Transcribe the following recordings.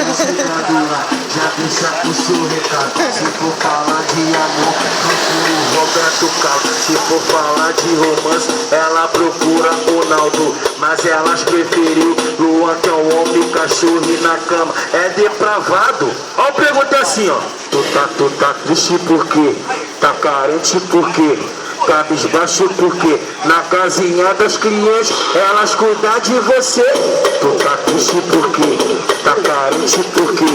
Já deixa o seu recado. Se for falar de amor, procura o Roberto Carlos. Se for falar de romance, ela procura Ronaldo. Mas elas preferiu Luan, que é um homem cachorro e na cama é depravado. Ó, pergunta assim, ó. Tu tá triste por quê? Tá carente por quê? Cabisbaixo porque na casinha das clientes elas cuidam de você. Tu tá triste porque tá carente porque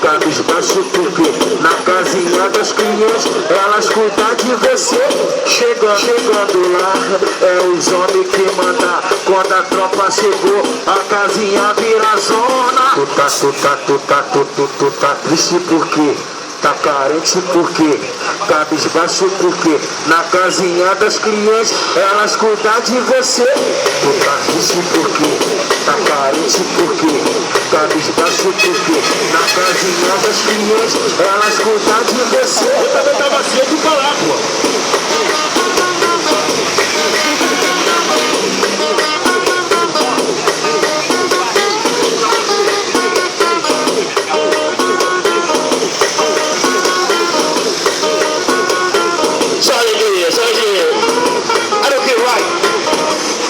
cabisbaixo porque na casinha das clientes elas cuidam de você. Chegando lá é os homens que mandam. Quando a tropa chegou a casinha vira zona. Tu tá triste porque tá carente porque cabisbaixo porque na casinha das clientes elas cuidam de você. Tu tá triste porque tá carente porque cabisbaixo porque na casinha das clientes elas cuidam de você. Eu também tava cedo pra lá, pô.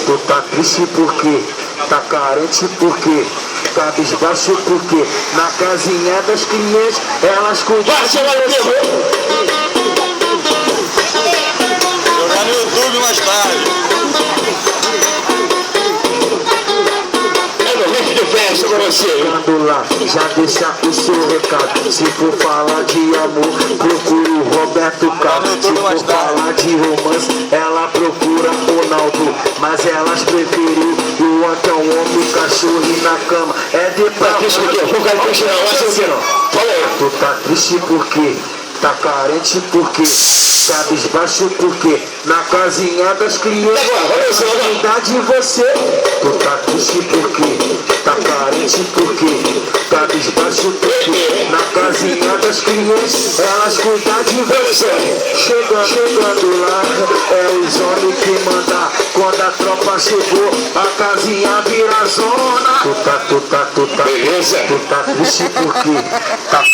Tu tá triste porque tá carente porque cabisbaixo porque na casinha das clientes elas cuidam de você. Jogar no YouTube mais tarde. Chegando lá, já deixa o seu recado. Se for falar de amor, procura o Roberto Carlos. Se for falar de romance, ela procura Ronaldo. Mas elas preferiu Luan, que é um homem cachorro e na cama é depravado. Tu tá triste porque tá carente porque cabisbaixo porque na casinha das clientes cuidar de você. Tu tá triste porque tá carente porque cabisbaixo porque na casinha das clientes elas cuidam de você. Chegando lá é os homens que mandam. Quando a tropa chegou a casinha vira zona. Tu tá triste porque tá